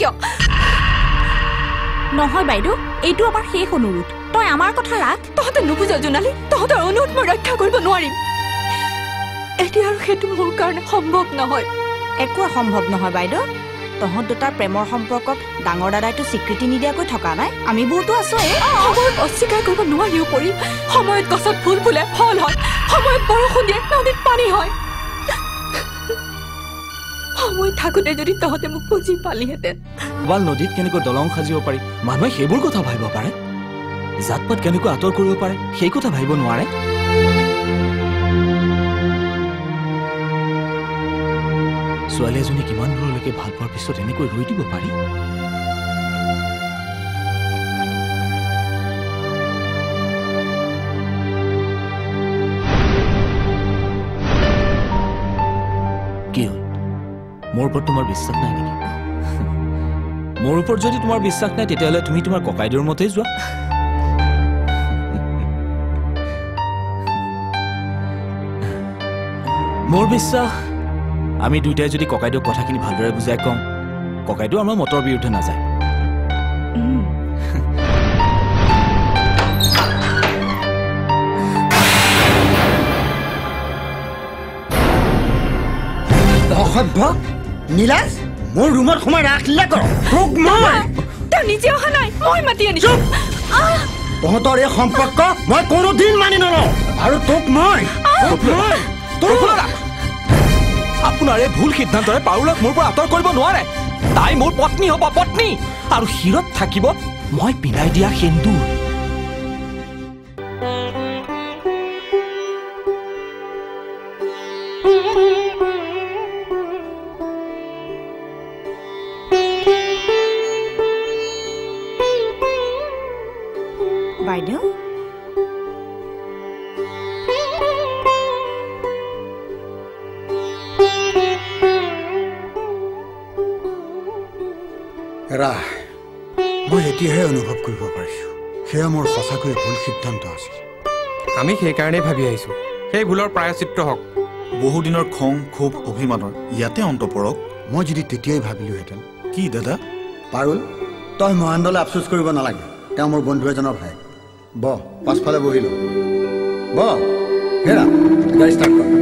কিয় নহয় বাইদেউ এইটো আমাৰ শেষ অনুৰোধ তই আমাৰ কথা ৰাখ তহঁতে নুবুজ জোনালী তহঁতৰ অনুৰোধ মই ৰক্ষা কৰিব নোৱাৰিম এতিয়া আৰু সেইটো মোৰ কাৰণে সম্ভৱ নহয় একো সম্ভৱ নহয় বাইদেউ তহঁত দুটাৰ প্ৰেমৰ সম্পৰ্কক ডাঙৰ দাদাইতো স্বীকৃতি নিদিয়াকৈ থকা নাই আমিবোৰতো আছো সময়ত অস্বীকাৰ কৰিব নোৱাৰিও পৰি সময়ত গছত ফুল ফুলে ফল হয় সময়ত বৰষুণ দিয়ে নদীত পানী হয় সময় থাকোঁতে যদি তহঁতে মোক বুজি পালিহেঁতেন নদীত কেনেকৈ দলং সাজিব পাৰি মানুহে সেইবোৰ কথা ভাবিব পাৰে জাত পাত কেনেকৈ আঁতৰ কৰিব পাৰে সেই কথা ভাবিব নোৱাৰে ছোৱালী এজনী কিমান দূৰলৈকে ভাল পোৱাৰ পিছত এনেকৈ ৰৈ দিব পাৰি কি হ'ল মোৰ ওপৰত তোমাৰ বিশ্বাস নাই নেকি মোৰ ওপৰত যদি তোমাৰ বিশ্বাস নাই তেতিয়াহ'লে তুমি তোমাৰ ককাইদেউৰ মতেই যোৱা মোৰ বিশ্বাস আমি দুইটাই যদি ককাইদেউক কথাখিনি ভালদৰে বুজাই কওঁ ককাইদেউ আমাৰ মতৰ বিৰুদ্ধে নাযায় অসভ্য নীলাজ মোৰ ৰুমত সোমাই ৰাখিলে কৰ তোক মই তেওঁ নিজে অহা নাই মই মাতি আনিছো তহঁতৰ এই সম্পৰ্ক মই কোনোদিন মানি নলওঁ আৰু তোক মই আপোনাৰ এই ভুল সিদ্ধান্তৰে পাৰুলক মোৰ পৰা আঁতৰ কৰিব নোৱাৰে তাই মোৰ পত্নী হ'ব পত্নী আৰু শিৰত থাকিব মই পিন্ধাই দিয়া সেন্দুৰ বাইদেউ ৰাহ মই এতিয়াহে অনুভৱ কৰিব পাৰিছো সেয়া মোৰ সঁচাকৈ ভুল সিদ্ধান্ত আছিল আমি সেইকাৰণেই ভাবি আহিছোঁ সেই ভুলৰ প্ৰায়শ্চিত্ত হওক বহুদিনৰ খং ক্ষোভ অভিমানৰ ইয়াতে অন্ত পৰক মই যদি তেতিয়াই ভাবিলোহেঁতেন কি দাদা পাৰুল তই মহেন্দ্ৰলৈ আফচোচ কৰিব নালাগে তেওঁ মোৰ বন্ধু এজনৰ ভাই বহ পাছফালে বহিলো বহ হেৰা গাড়ী ষ্টাৰ্ট কৰ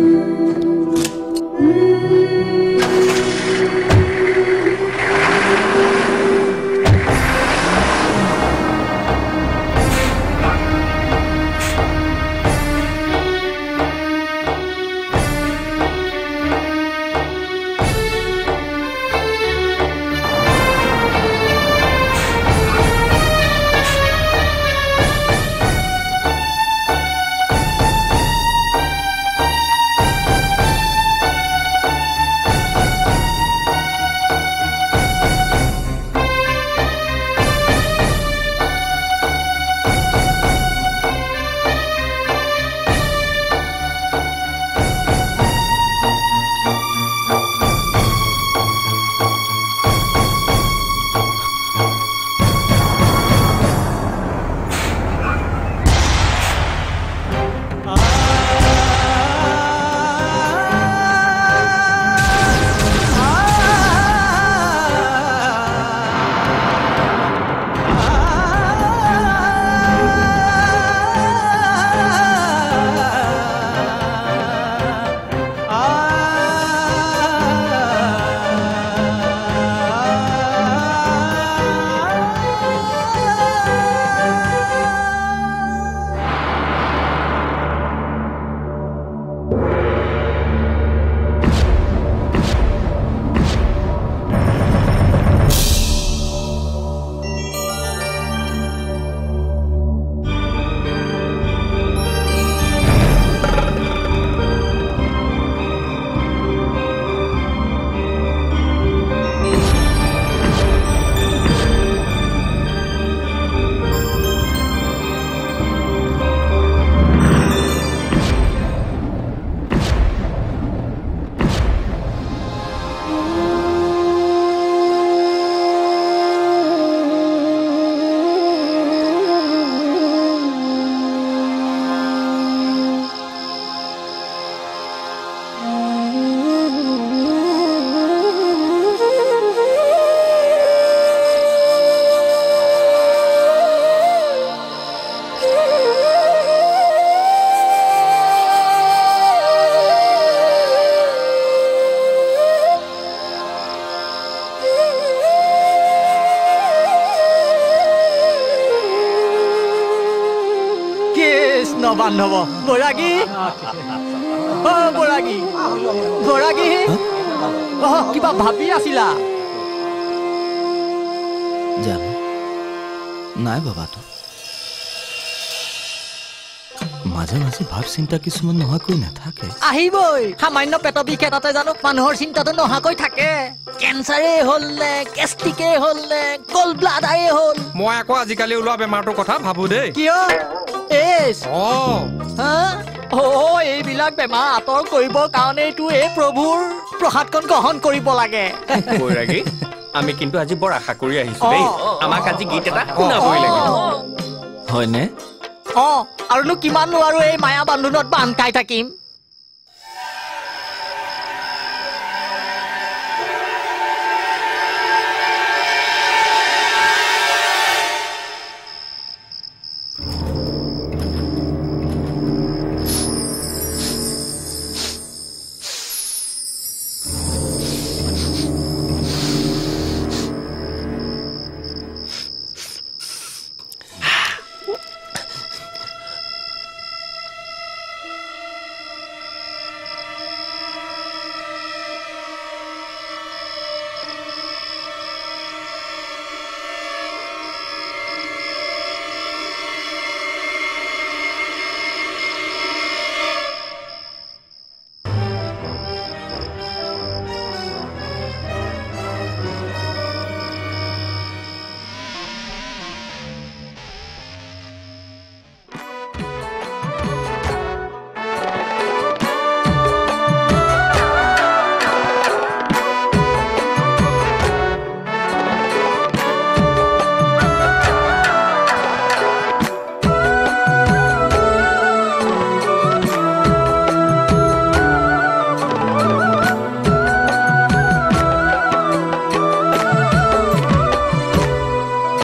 বান্ধৱ বৈৰাগী বৈৰাগী বৈৰাগী কিবা ভাবি আছিলা জানো নাই বাবাটো মাজে মাজে ভাৱ চিন্তা কিছুমান নোহোৱাকৈ নাথাকে আহিবই সামান্য পেটৰ বিষ এটাতে জানো মানুহৰ চিন্তাটো নোহোৱাকৈ থাকে কেঞ্চাৰে হ'ল নে গেষ্ট্ৰিকে হ'ল নে গল ব্লাডাৰে হ'ল মই আকৌ আজিকালি ওলোৱা বেমাৰটোৰ কথা ভাবো দেই কিয় এইবিলাক বেমাৰ আঁতৰ কৰিবৰ কাৰণেইটো এই প্ৰভুৰ প্ৰসাদকণ গ্ৰহণ কৰিব লাগে বৈৰাগী আমি কিন্তু আজি বৰ আশা কৰি আহিছো দেই আমাক আজি গীত এটা শুনাবই লাগিব হয়নে আৰুনো কিমান নোৱাৰো এই মায়া বান্ধোনত বান্ধ খাই থাকিম